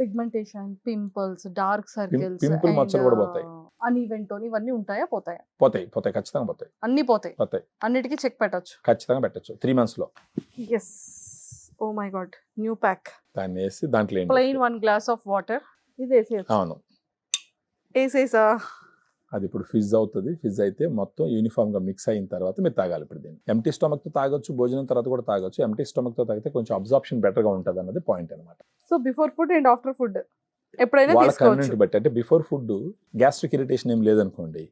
Pigmentation, pimples, dark circles pimple and మచ్చలు కూడా పోతాయి. అన్‌ఈవెన్ టోన్ ఇవన్నీ ఉంటాయా? పోతాయా? పోతాయి ఖచ్చితంగా పోతాయి. అన్నీ పోతాయి. పోతాయి. అన్నిటికి చెక్ పెట్టొచ్చు. ఖచ్చితంగా పెట్టొచ్చు 3 మంత్స్‌లో. Yes. Oh my God! New pack. దాన్ని వేసి దాంట్లో ప్లెయిన్ 1 గ్లాస్ ఆఫ్ వాటర్ ఇది వేసేయొచ్చు. అవును. వేసేసా? అది ఇప్పుడు ఫిజ్ అవుతుంది. ఫిజ్ అయితే మొత్తం యూనిఫామ్ గా మిక్స్ అయిన తర్వాత మీరు తాగాలి. ఇప్పుడు దీన్ని ఎంటీ స్టమక్ తో తాగొచ్చు, భోజనం తర్వాత కూడా తాగొచ్చు. ఎంటీ స్టమక్ తో తాగితే కొంచెం అబ్జార్ప్షన్ బెటర్ గా ఉంటుంది అన్నది పాయింట్ అనమాట. So before food and after food ఎప్పుడైనా వాళ్ళ తీసుకోవచ్చు. కన్వీనియంట్ బట్టి, అంటే బిఫోర్ ఫుడ్ గ్యాస్ట్రిక్ ఇరిటేషన్ ఏం లేదనుకోండి,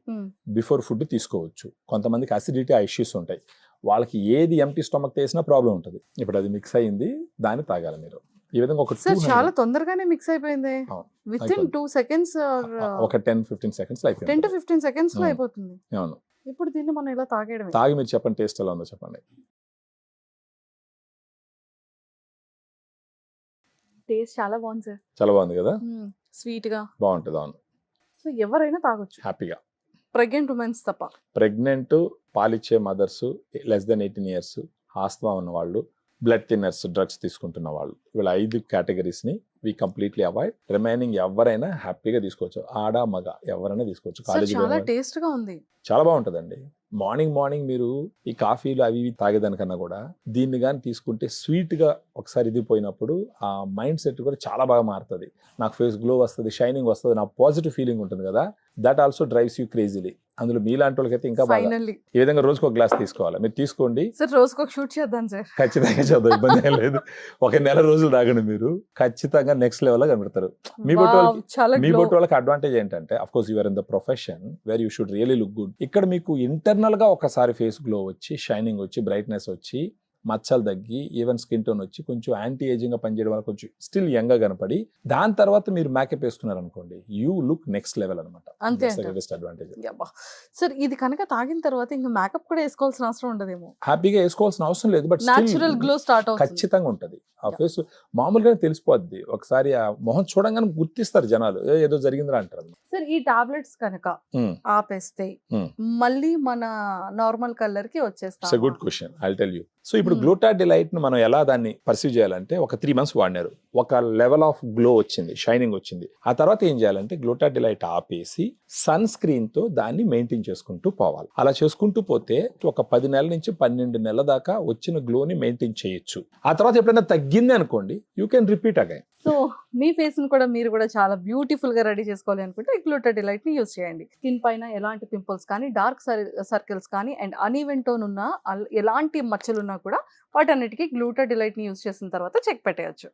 బిఫోర్ ఫుడ్ తీసుకోవచ్చు. కొంతమందికి అసిడిటీ ఆ ఇష్యూస్ ఉంటాయి, వాళ్ళకి ఏది ఎంటీ స్టమక్ చేసినా ప్రాబ్లం ఉంటుంది. ఇప్పుడు అది మిక్స్ అయింది, దాన్ని తాగాలి మీరు. ఈ విధంగా ఒక సార్ చాలా తొందరగానే మిక్స్ అయిపోయింది. విత్ ఇన్ 2 సెకండ్స్ ఒక 10-15 సెకండ్స్ లో 10 to 15 సెకండ్స్ లో అయిపోతుంది. అవును. ఇప్పుడు దీన్ని మనం ఇలా తాగేయడమే. తాగి మీరు చెప్పండి టేస్ట్ ఎలా ఉందో చెప్పండి. టేస్ట్ చాలా బాగుంది సార్. చాలా బాగుంది కదా, స్వీట్ గా బాగుంటుంది. అవును. సో ఎవరైనా తాగొచ్చు హ్యాపీగా. ప్రెగ్నెంట్ ఉమెన్స్ తప్ప. ప్రెగ్నెంట్, పాలిచ్చే mothers, less than 18 years, asthma ఉన్న వాళ్ళు, బ్లడ్ థిన్నర్స్, డ్రగ్స్ తీసుకుంటున్న వాళ్ళు, వీళ్ళ 5 కేటగిరీస్ ని వి కంప్లీట్లీ అవాయిడ్. రిమైనింగ్ ఎవరైనా హ్యాపీగా తీసుకోవచ్చు. ఆడ మగ ఎవరైనా తీసుకోవచ్చు. కాలేజీ చాలా టేస్ట్ గా ఉంది. చాలా బాగుంటుందండి. మార్నింగ్ మీరు ఈ కాఫీలు అవి ఇవి తాగేదానికన్నా కూడా దీన్ని కానీ తీసుకుంటే స్వీట్ గా ఒకసారి ఇది పోయినప్పుడు ఆ మైండ్ సెట్ కూడా చాలా బాగా మారుతుంది. నాకు ఫేస్ గ్లో వస్తుంది, షైనింగ్ వస్తుంది, నా పాజిటివ్ ఫీలింగ్ ఉంటుంది కదా, that also drives you crazily. అందులో మీలాంటి వాళ్ళకైతే ఇంకా బాగా. ఈ విధంగా రోజుకు ఒక గ్లాస్ తీసుకోవాలి. మీరు తీసుకోండి సార్. రోజుకు ఒక షూట్ చేద్దాం సార్. ఖచ్చితంగా చేద్దాం, ఇబ్బంది ఏం లేదు. ఒక నెల రోజులు తాగండి, మీరు ఖచ్చితంగా నెక్స్ట్ లెవెల్ లో కనబడతారు. మీ బొట్టు వాళ్ళకి అడ్వాంటేజ్ ఏంటంటే, of course you're in the profession where you should really look good. ఇక్కడ మీకు ఇంటర్నల్ గా ఒకసారి ఫేస్ గ్లో వచ్చి, షైనింగ్ వచ్చి, బ్రైట్నెస్ వచ్చి, మచ్చలు తగ్గి, ఈవెన్ స్కిన్ టోన్ వచ్చి, కొంచెం యాంటీ ఏజింగ్ గా పనిచేయడం వల్ల కొంచెం స్టిల్ యంగ్ గా కనపడి, దాని తర్వాత మీరు మేకప్ వేసుకున్నారు అనుకోండి, యూ లుక్ నెక్స్ట్ లెవెల్ అనమాట. అడ్వాంటేజ్. సార్ ఇది కనుక తాగిన తర్వాత ఇంకా మేకప్ కూడా వేసుకోవాల్సిన అవసరం ఉండదేమో. హ్యాపీగా వేసుకోవాల్సిన అవసరం లేదు, బట్ నేచురల్ గ్లో స్టార్ట్ అవుతుంది. ఖచ్చితంగా ఉంటది. ఆ ఫేస్ మామూలుగానే తెలిసిపోద్ది. ఒకసారి ఆ మొహం చూడంగానే గుర్తిస్తారు జనాలు, ఏదో జరిగిందిరా అంటారు. సార్ ఈ టాబ్లెట్స్ కనుక ఆపేస్తే మళ్ళీ మన నార్మల్ కలర్ కి వచ్చేస్తాం. Good question, I will tell you. So ఇప్పుడు గ్లూటాడిలైట్ ను మనం ఎలా దాన్ని పర్సీవ్ చేయాలంటే, ఒక 3 months వాడినారు, ఒక లెవెల్ ఆఫ్ గ్లో వచ్చింది, షైనింగ్ వచ్చింది. ఆ తర్వాత ఏం చేయాలంటే గ్లూటాడిలైట్ ఆపేసి సన్ స్క్రీన్ తో దాన్ని మెయింటైన్ చేసుకుంటూ పోవాలి. అలా చేసుకుంటూ పోతే ఒక 10 నెలల నుంచి 12 నెలల దాకా వచ్చిన గ్లోని మెయింటైన్ చేయొచ్చు. ఆ తర్వాత ఎప్పుడైనా తగ్గింది అనుకోండి, you can repeat again. So me face ని కూడా మీరు కూడా చాలా బ్యూటిఫుల్ గా రెడీ చేసుకోవాలి అనుకుంటే గ్లూటాడిలైట్ ని యూజ్ చేయండి. స్కిన్ పైన ఎలాంటి పింపుల్స్ కానీ, డార్క్ సర్కిల్స్ కానీ, అండ్ అన్ఈవెన్ టోన్ ఉన్న ఎలాంటి మచ్చలు ఉన్నా కూడా వాటన్నిటికీ గ్లూటాడిలైట్ ని యూజ్ చేసిన తర్వాత చెక్ పెట్టేయచ్చు.